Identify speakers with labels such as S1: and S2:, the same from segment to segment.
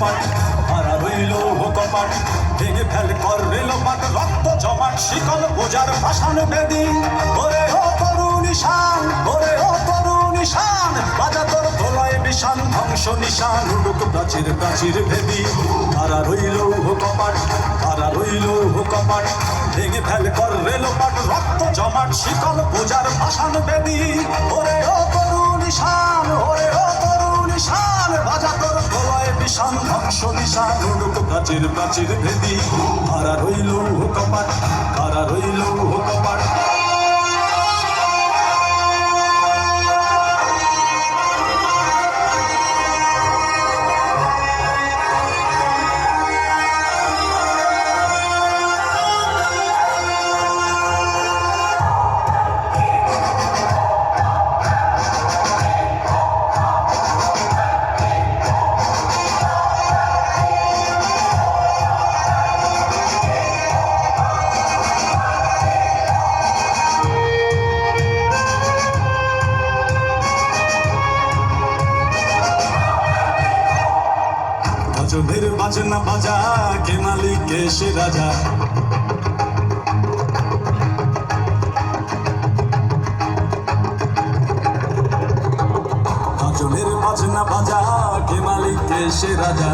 S1: কপাট হারা রইল কপাট ভেঙে ফেল কর রেলপাট রক্ত জমাট শিকল বোঝার ভাষণ বেদি ওরে ও তরুণ ঈশান ওরে ও তরুণ ঈশান বাজা তোর দোলায় বিষান ধ্বংস নিশান উড়ুক প্রাচীর প্রাচীর ভেদি হারা রইল কপাট হারা রইল কপাট ভেঙে ফেল কর রেলপাট রক্ত জমাট শিকল বোঝার ভাষণ বেদি ওরে ও তরুণ ঈশান ওরে ও তরুণ ঈশান বাজা তোর দোলায় বিষান ধ্বংস নিশান উড়ুক প্রাচীর প্রাচীর ভেদি হারা রইল কপাট হারা রইল কপাট গজলের বাজনা বাজা কে মালিক কে সে রাজা গজলের বাজনা বাজা কে মালিক কে সে রাজা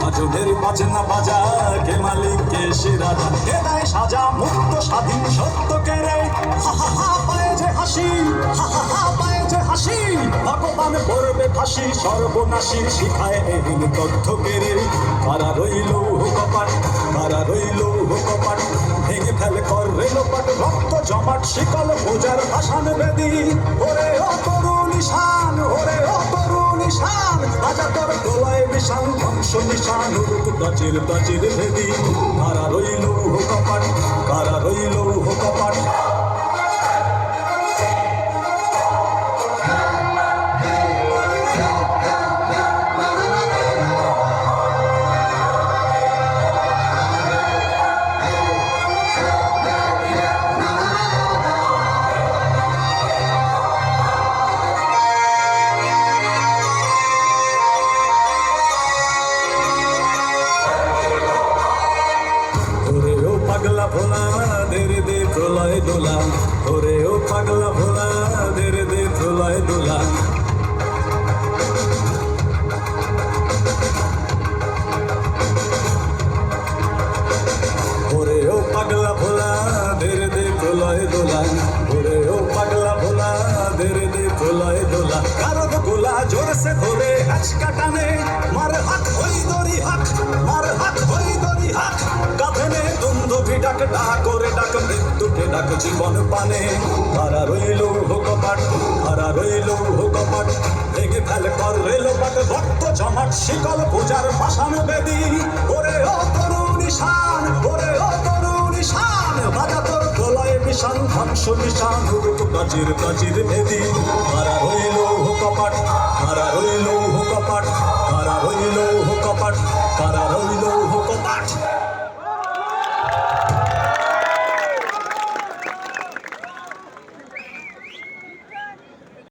S1: গজলের বাজনা বাজা কে মালিক কে সে রাজা কে দেয় সাজা মুক্ত স্বাধীন সত্য কে রে হা হা হা পায়ে যে হাসি হা হা হা পায়ে যে হাসি ভগবান পড়বে ফাঁসি সর্বনাশী শিখায় এদিন তথ্য কেড়ে কারা রইল কপাট কারা রইল কপাট ভেঙে ফেল কর রেলপাট রক্ত জমাট শিকল বোঝার ভাষণ বেদি ওরে ও তরুণ ঈশান ওরে ও তরুণ ঈশান রাজা তোর দোলায় বিষান ধ্বংস নিশান উড়ুক প্রাচীর প্রাচীর ভেদি কারা রইল কপাট কারা রইল কপাট পাগলা ভোলা দেরে দে প্রলয় দোলা ওরে ও পাগলা ভোলা দেরে দে প্রলয় দোলা ওরে ও পাগলা ভোলা দেরে দে প্রলয় দোলা ওরে ও পাগলা ভোলা দেরে দে প্রলয় দোলা কারো গোলা জোরসে ধরে আজকা টানে মার হাত হই দড়ি হাত মার হাত হই দড়ি হাত কাঁধে দুন্দুভি ডাক ডাক করে ডাক মৃত্যুকে ডাক জীবন পানে হারা রইল কপাট হারা রইল কপাট ভেঙে ফেল কর রেলপাট রক্ত জমাট শিকল পূজার পাষাণ বেদি ওরে ও তরুণ ঈশান ওরে ও তরুণ ঈশান বাজা তোর দোলায় বিষান ধ্বংস নিশান উড়ুক প্রাচীর প্রাচীর ভেদি হারা রইল কপাট হারা রইল কপাট হারা রইল কপাট